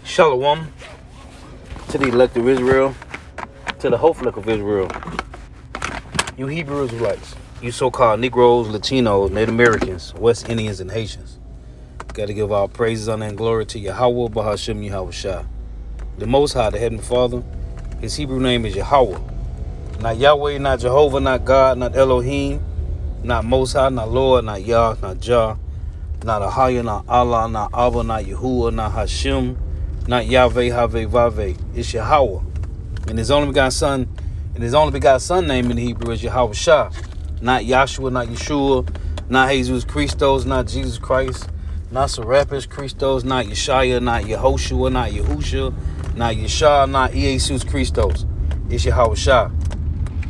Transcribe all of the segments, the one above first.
Shalom to the elect of Israel, to the hopeful elect of Israel. You Hebrew Israelites, you so-called Negroes, Latinos, Native Americans, West Indians, and Haitians. Got to give all praises, honor, and glory to Yahweh, Bahashem, Yahweh Shah. The Most High, the Heavenly Father, his Hebrew name is Yahweh. Not Yahweh, not Jehovah, not God, not Elohim, not Most High, not Lord, not Yah, not Jah, not Ahaya, not Allah, not Abba, not Yahuwah, not Hashem, not Yahweh, Haveh, Vaveh. It's Yahweh. And his only begotten son, name in the Hebrew is Yahweh Shah. Not Yahshua, not Yeshua, not Jesus Christos, not Jesus Christ, not Serapis Christos, not Yeshaya, not Yehoshua, not Yahusha, not Yeshua, not Jesus Christos. It's Yahweh Shah.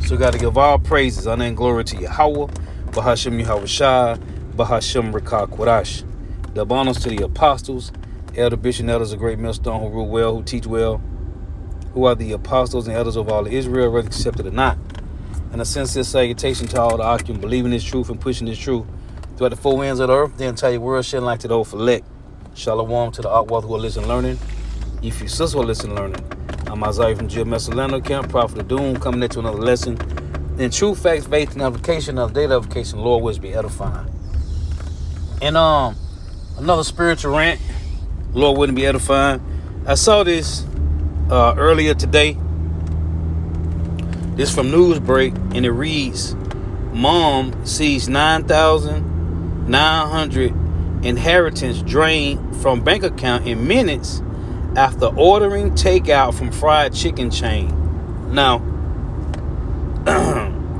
So we got to give all praises, honor, and glory to Yahweh, Bahashem Yahweh Shah, Bahashem Rekah Kodash. The bonus to the apostles, elder, bishop, and elders of great millstone who rule well, who teach well, who are the apostles and elders of all of Israel, whether accepted or not. And a sincere salutation to all the Akim believing this truth and pushing this truth throughout the four winds of the earth, the entire world, shedding light to the old elect. Shalom to the Akwath who are listening learning. If you sisters who are listening learning. I'm Isaiah from Jill Messalano Camp, Prophet of Doom, coming into another lesson. In truth, facts, faith, and application of data application, Lord will be edifying. And another spiritual rant, Lord wouldn't be edifying. I saw this earlier today. This from Newsbreak, and it reads, Mom sees 9,900 inheritance drained from bank account in minutes after ordering takeout from fried chicken chain. Now,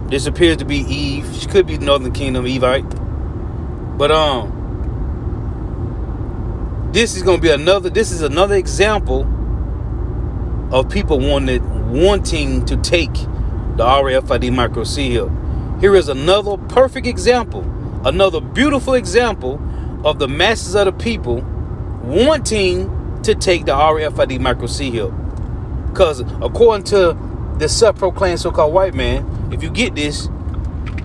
this appears to be Eve. She could be Northern Kingdom Evite. But this is another example of people wanting to take the RFID micro seal. Here is another perfect example, another beautiful example of the masses of the people wanting to take the RFID micro seal. Because according to the self-proclaimed so-called white man, if you get this,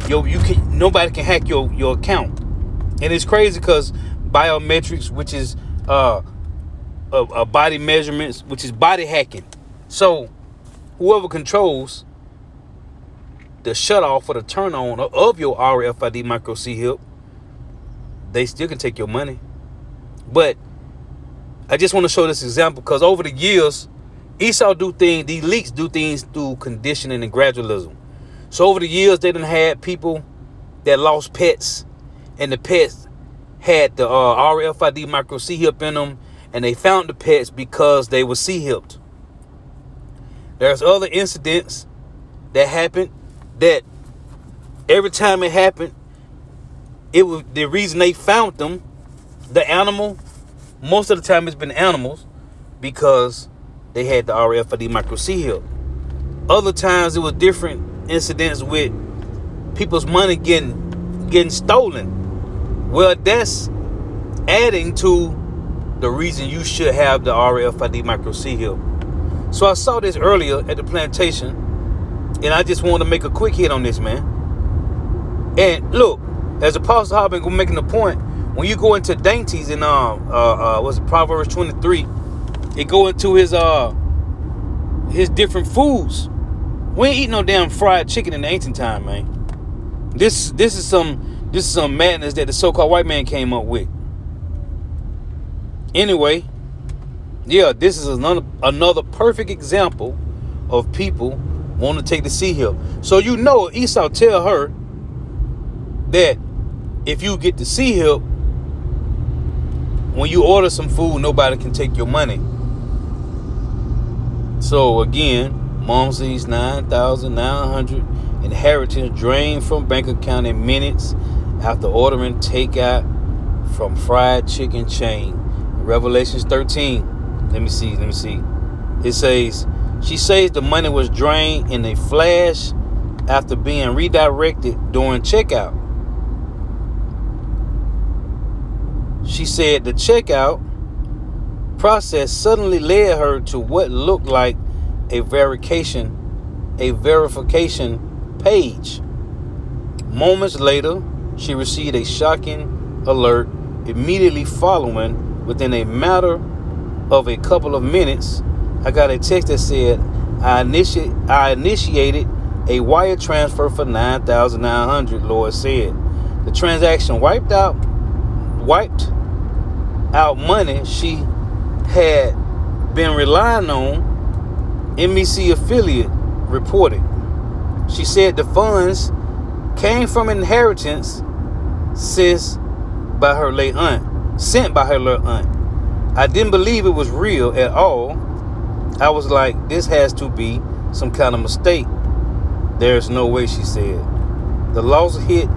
nobody can hack your account. And it's crazy because biometrics, which is body measurements, which is body hacking. So whoever controls the shut off or the turn on of your RFID micro seal, they still can take your money. But I just want to show this example because over the years, Esau these leaks do things through conditioning and gradualism. So over the years, they done had people that lost pets, and the pets had the RFID micro C-hip in them, and they found the pets because they were C-hipped. There's other incidents that happened that every time it happened, it was the reason they found them, the animal. Most of the time it's been animals because they had the RFID micro C-hip. Other times it was different incidents with people's money getting stolen. Well, that's adding to the reason you should have the RFID micro C-hip. So I saw this earlier at the plantation, and I just want to make a quick hit on this, man. And look, as Apostle Hall been making the point, when you go into dainties in Proverbs 23, it go into his different foods. We ain't eating no damn fried chicken in the ancient time, man. This is some madness that the so-called white man came up with. Anyway, yeah, this is another perfect example of people wanting to take the C-hip. So Esau tell her that if you get the C-hip, when you order some food, nobody can take your money. So again, Mom sees 9,900 inheritance drained from bank account in minutes after ordering takeout from fried chicken chain. Revelations 13. Let me see. It says, she says the money was drained in a flash after being redirected during checkout. She said the checkout process suddenly led her to what looked like a verification page. Moments later, she received a shocking alert immediately following. Within a matter of a couple of minutes, I got a text that said, I initiated a wire transfer for $9,900, Lord said. The transaction wiped out money she had been relying on, NBC affiliate reported. She said the funds came from inheritance sent by her late aunt. I didn't believe it was real at all. I was like, this has to be some kind of mistake. There's no way, she said. The loss hit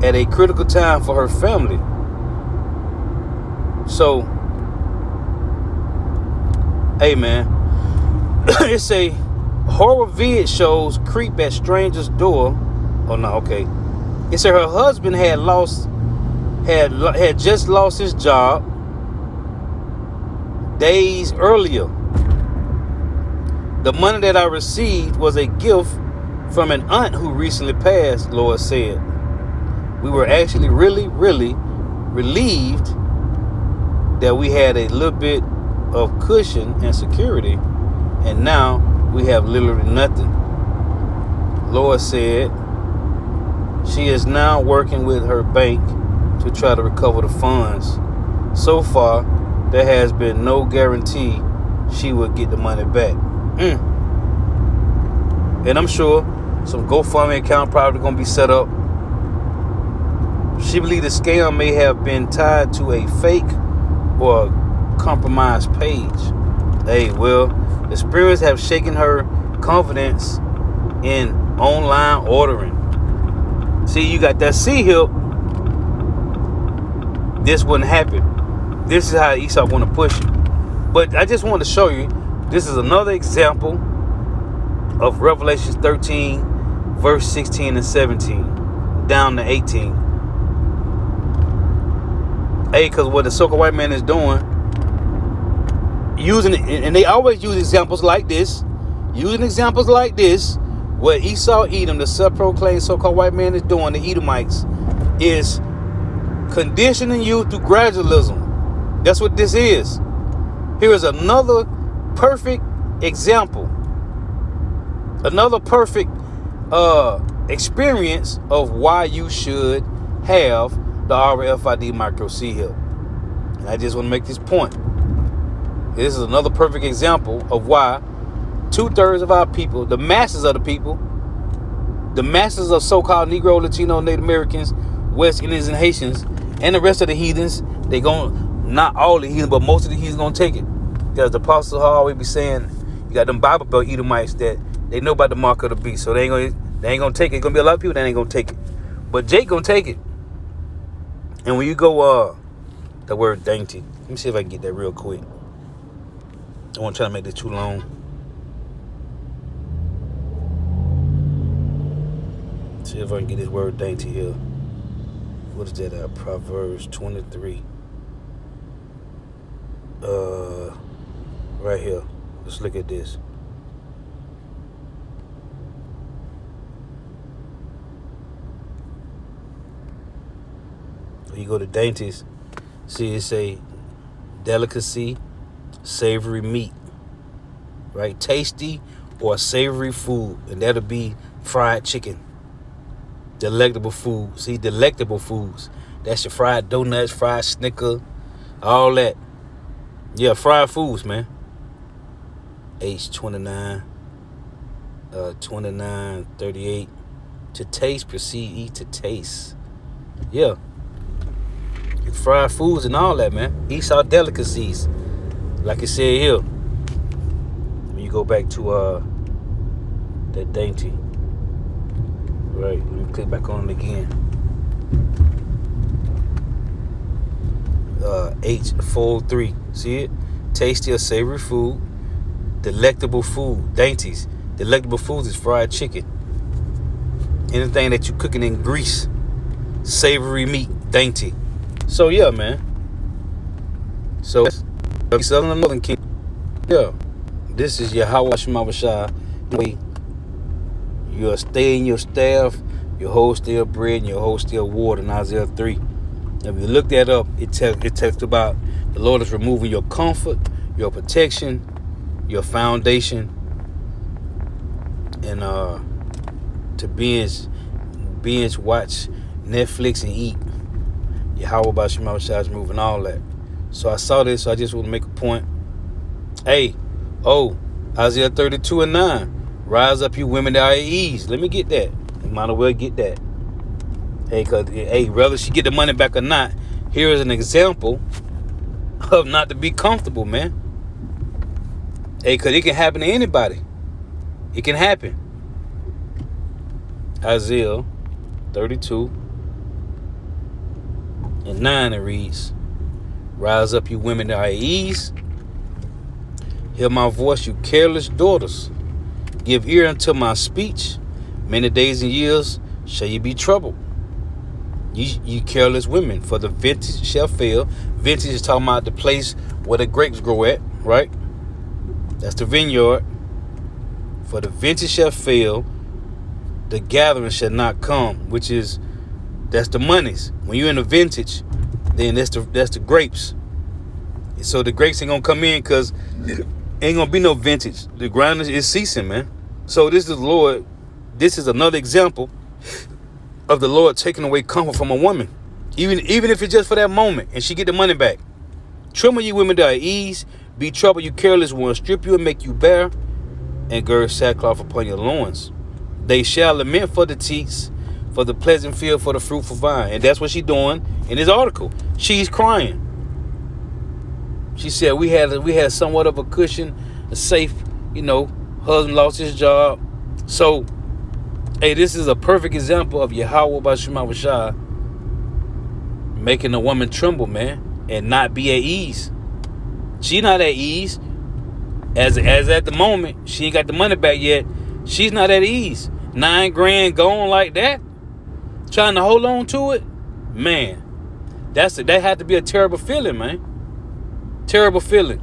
at a critical time for her family. So, hey man, it's a horror vid shows creep at stranger's door. Oh no, okay. It said her husband had just lost his job days earlier. The money that I received was a gift from an aunt who recently passed, Lord said. We were actually really, really relieved that we had a little bit of cushion and security, and now we have literally nothing. Lord said she is now working with her bank to try to recover the funds. So far, there has been no guarantee she will get the money back. And I'm sure some GoFundMe account probably going to be set up. She believes the scam may have been tied to a fake or a compromised page. Hey, well, the experience have shaken her confidence in online ordering. See, you got that C-hip. This wouldn't happen. This is how Esau want to push it. But I just want to show you, this is another example of Revelation 13, verse 16 and 17, down to 18. Hey, because what the so-called white man is doing, using it, and they always use examples like this, what Esau Edom, the self-proclaimed so-called white man, is doing, the Edomites, is conditioning you through gradualism. That's what this is. Here is another perfect example, another perfect experience of why you should have the RFID micro C-hip. And I just want to make this point. This is another perfect example of why 2/3 of our people, the masses of the people, the masses of so-called Negro, Latino, Native Americans, West Indians, and Haitians, and the rest of the heathens, they not all the heathens, but most of the heathens gonna take it. Because the apostles always be saying, you got them Bible Belt Edomites that they know about the mark of the beast, so they ain't gonna take it. It's gonna be a lot of people that ain't gonna take it, but Jake gonna take it. And when you go, the word dainty. Let me see if I can get that real quick. I won't try to make this too long. See if I can get this word dainty here. What is that? Proverbs 23. Right here. Let's look at this. You go to dainties. See, it say delicacy, savory meat, right? Tasty or savory food, and that'll be fried chicken. Delectable food. See, delectable foods. That's your fried donuts, fried Snicker, all that. Yeah, fried foods, man. H29, 29:38. To taste, proceed, eat to taste. Yeah. Fried foods and all that, man. Esau delicacies, like it said here. When you go back to that dainty, right? Let me click back on it again. H43. See it? Tasty or savory food, delectable food, dainties. Delectable foods is fried chicken. Anything that you cooking in grease, savory meat, dainty. So yeah, man. So Southern Northern King. Yeah. This is your Yahweh Shemawashah. You're staying your staff, your whole still bread, and your whole still water in Isaiah 3. If you look that up, it talks about the Lord is removing your comfort, your protection, your foundation, and to binge watch Netflix and eat. Yahweh Bashim Shai is moving all that. So I saw this, so I just want to make a point. Hey, Isaiah 32:9. Rise up, you women that are at ease. Let me get that. You might as well get that. Hey, whether she get the money back or not, here is an example of not to be comfortable, man. Hey, because it can happen to anybody. It can happen. Isaiah 32:9, it reads, rise up, you women that are at ease. Hear my voice, you careless daughters. Give ear unto my speech. Many days and years shall you be troubled. You careless women, for the vintage shall fail. Vintage is talking about the place where the grapes grow at, right? That's the vineyard. For the vintage shall fail, the gathering shall not come, that's the monies. When you're in the vintage, then that's the grapes. So the grapes ain't gonna come in because ain't gonna be no vintage. The ground is ceasing, man. So this is the Lord. This is another example of the Lord taking away comfort from a woman, even if it's just for that moment, and she get the money back. Tremble, you women that are at ease. Be troubled, you careless ones. Strip you and make you bare, and gird sackcloth upon your loins. They shall lament for the teats, for the pleasant field, for the fruitful vine. And that's what she's doing in this article. She's crying. She said we had somewhat of a cushion, a safe, husband lost his job. So, hey, this is a perfect example of Yahweh Bashim Shai making a woman tremble, man, and not be at ease. She not at ease. As at the moment, she ain't got the money back yet. She's not at ease. $9,000 gone like that, trying to hold on to it, man. That had to be a terrible feeling, man. Terrible feeling.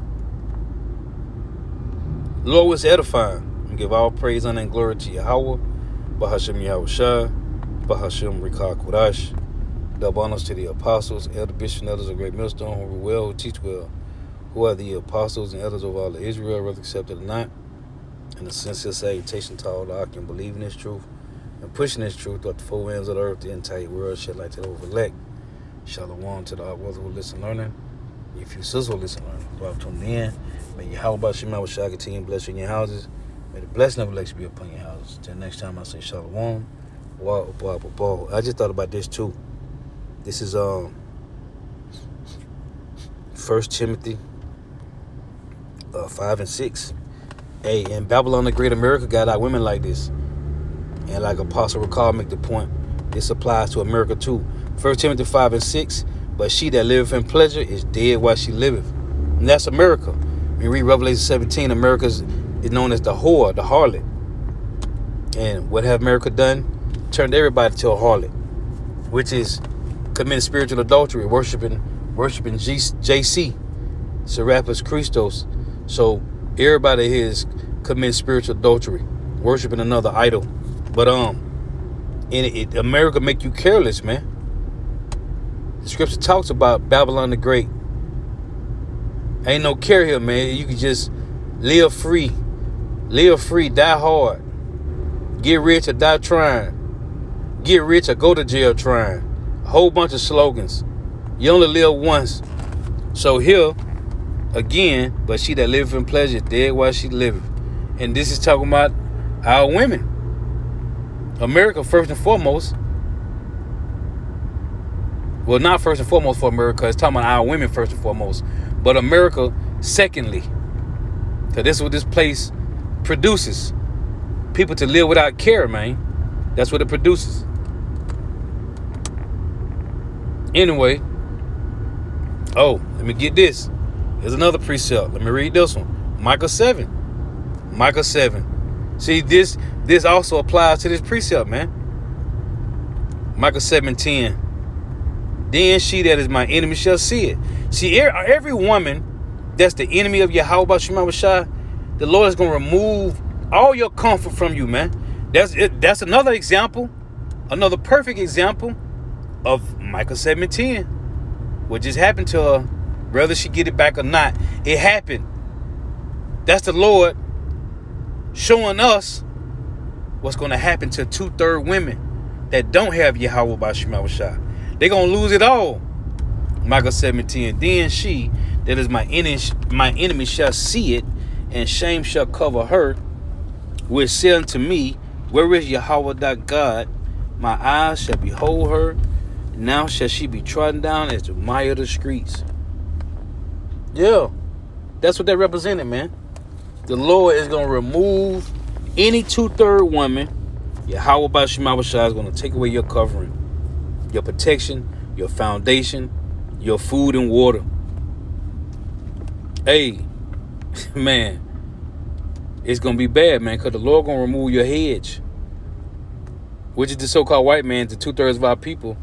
Lord was edifying. And give all praise, honor, and glory to Yahweh. Bahashem Yahweh Shai. Bahashem Rikah Kodash. Double honors to the apostles, elder bishops, and elders of Great Millstone, who rule well, who teach well, who are the apostles and elders of all of Israel, whether accepted or not. And a sincere salutation to all that can believe in this truth and pushing this truth throughout the four ends of the earth, the entire world, shall like to overlap. Shalom to the brothers who listen learning. If you sisters who listen learning, throughout tuning in. May Yahweh Bashim Shai continue to bless you in your houses. May the blessing of election be upon your houses. Till next time, I say Shalom. I just thought about this too. This is 1 Timothy 5:6. Hey, in Babylon the Great, America got our women like this. And like Apostle Recall make the point, this applies to America too. 1 Timothy 5:6. But she that liveth in pleasure is dead while she liveth. And that's America. When you read Revelation 17, America is known as the whore, the harlot. And what have America done? Turned everybody to a harlot, which is committing spiritual adultery, worshiping JC, Serapis Christos. So everybody here is committing spiritual adultery, worshiping another idol. But America make you careless, man. The scripture talks about Babylon the Great. Ain't no care here, man. You can just live free, die hard, get rich or die trying, get rich or go to jail trying. A whole bunch of slogans. You only live once. So here, again, but she that liveth in pleasure, dead while she liveth. And this is talking about our women. America, first and foremost. Well, not first and foremost for America. It's talking about our women first and foremost. But America, secondly. Because this is what this place produces. People to live without care, man. That's what it produces. Anyway. Oh, let me get this. Here's another precept. Let me read this one. Micah 7. See, this also applies to this precept, man. Micah 7:10. Then she that is my enemy shall see it. See, every woman that's the enemy of Yahweh Bashim Shai, the Lord is going to remove all your comfort from you, man. That's another example, another perfect example of Micah 7:10. What just happened to her, whether she get it back or not, it happened. That's the Lord showing us what's going to happen to 2/3 women that don't have Yahweh Bashim Yahushua. They're going to lose it all. Micah 17, then she, that is my enemy shall see it, and shame shall cover her, which said unto me, where is Yahweh thy God? My eyes shall behold her. Now shall she be trodden down as the mire of the streets. Yeah, that's what that represented, man. The Lord is going to remove any 2/3 woman. Yahweh Bashim Yahushua is going to take away your covering, your protection, your foundation, your food and water. Hey, man, it's going to be bad, man, because the Lord going to remove your hedge, which is the so-called white man, to 2/3 of our people.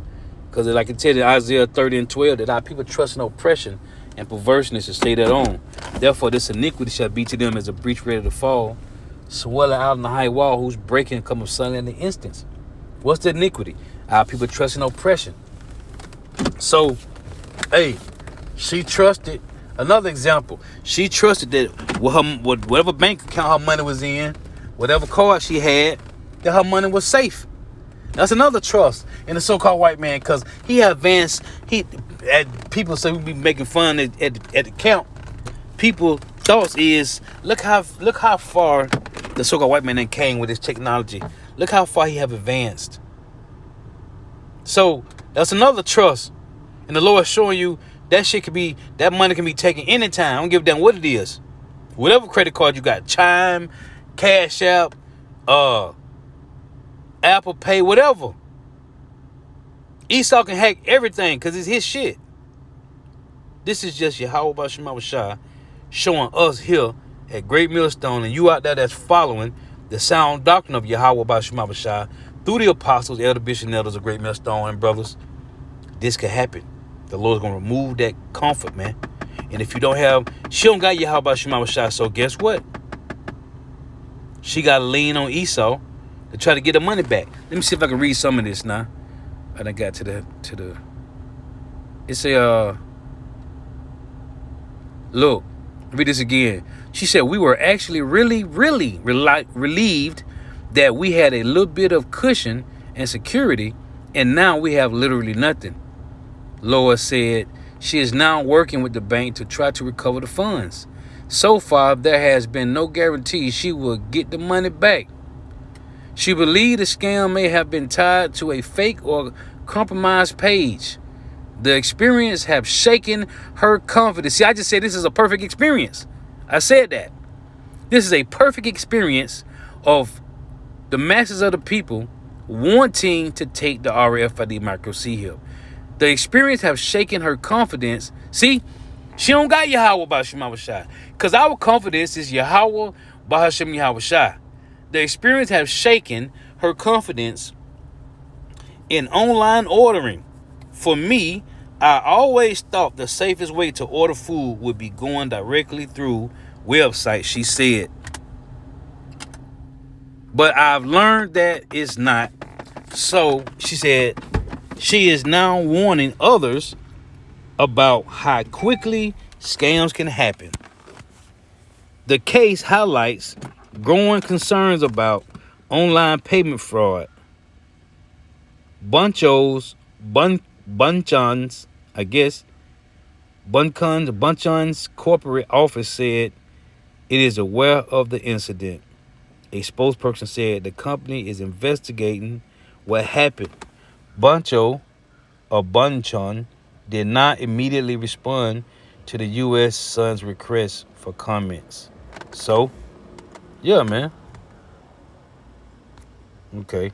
Because like it said in Isaiah 30:12, that our people trust in oppression and perverseness to stay that on. Therefore, this iniquity shall be to them as a breach ready to fall, swelling out in the high wall, whose breaking cometh suddenly in the instance. What's the iniquity? Our people trust in oppression. So, hey, she trusted. Another example, she trusted that whatever bank account her money was in, whatever card she had, that her money was safe. That's another trust in the so-called white man, because he advanced. People say we be making fun at the camp. People thoughts is look how far the so-called white man then came with his technology. Look how far he have advanced. So that's another trust, and the Lord is showing you that money can be taken anytime. I don't give a damn what it is. Whatever credit card you got, Chime, Cash App, Apple Pay, whatever. Esau can hack everything because it's his shit. This is just Yahweh Bashim Yahushua showing us here at Great Millstone, and you out there that's following the sound doctrine of Yahweh Bashim Yahushua through the apostles, elder, bishop, and elders of Great Millstone and brothers. This could happen. The Lord's going to remove that comfort, man. And if you don't have, she don't got Yahweh Bashim Yahushua, so guess what? She got to lean on Esau to try to get her money back. Let me see if I can read some of this now. I done got to the. It's a. Look, read this again. She said, we were actually really relieved that we had a little bit of cushion and security, and now we have literally nothing. Lois said she is now working with the bank to try to recover the funds. So far, there has been no guarantee she will get the money back. She believed the scam may have been tied to a fake or compromised page. The experience have shaken her confidence. See, I just said this is a perfect experience. I said that. This is a perfect experience of the masses of the people wanting to take the RFID micro C-Hip. The experience have shaken her confidence. See, she don't got Yahweh Bashim Yahushua, because our confidence is Yahweh Bashim Yahushua. The experience have shaken her confidence in online ordering. For me, I always thought the safest way to order food would be going directly through websites, she said. But I've learned that it's not. So she said she is now warning others about how quickly scams can happen. The case highlights growing concerns about online payment fraud. Bunchon's corporate office said it is aware of the incident. A spokesperson said the company is investigating what happened. Bunchon did not immediately respond to the U.S. Sun's request for comments. So, yeah, man. Okay.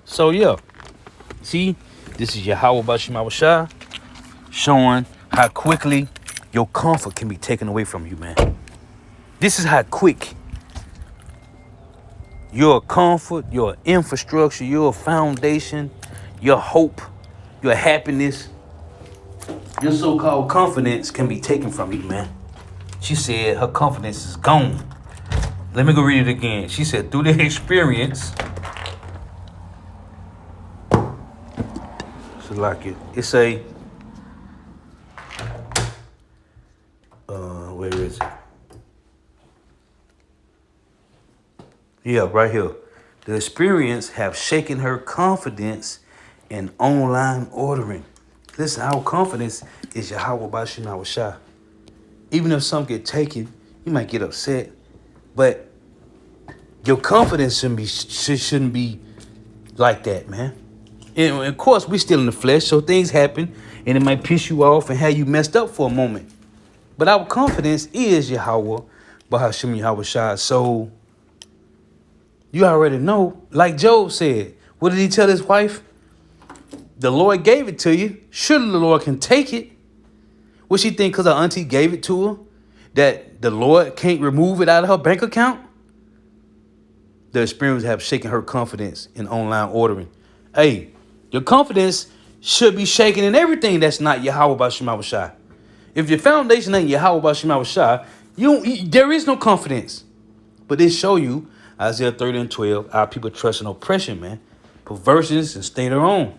So, yeah. See, this is Yahweh Bashim Yahushua showing how quickly your comfort can be taken away from you, man. This is how quick your comfort, your infrastructure, your foundation, your hope, your happiness, your so-called confidence can be taken from you, man. She said her confidence is gone. Let me go read it again. She said, through the experience, so like it's a, where is it? Yeah, right here. The experience have shaken her confidence in online ordering. Listen, our confidence is Yahweh Bashim Shah. Even if some get taken, you might get upset, but your confidence shouldn't be like that, man. And of course, we still in the flesh, so things happen, and it might piss you off and have you messed up for a moment. But our confidence is Yahweh, Bahashim Yahweh Shah. So you already know, like Job said, what did he tell his wife? The Lord gave it to you. Surely the Lord can take it. What she think because her auntie gave it to her, that the Lord can't remove it out of her bank account? The experience have shaken her confidence in online ordering. Hey, your confidence should be shaken in everything that's not Yahweh Bashim Shah. If your foundation ain't Yahweh Bashim Shah, there is no confidence. But this show you, Isaiah 30:12, our people trust in oppression, man. Perversions and stay their own.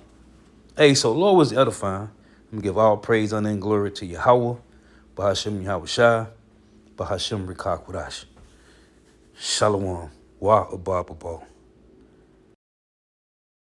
Hey, so Lord was edifying. Let me give all praise, honor, and glory to Yahweh, Bahashim Yahweh Shah, Bahashim Rikakwadash. Shalom. Wa Abba.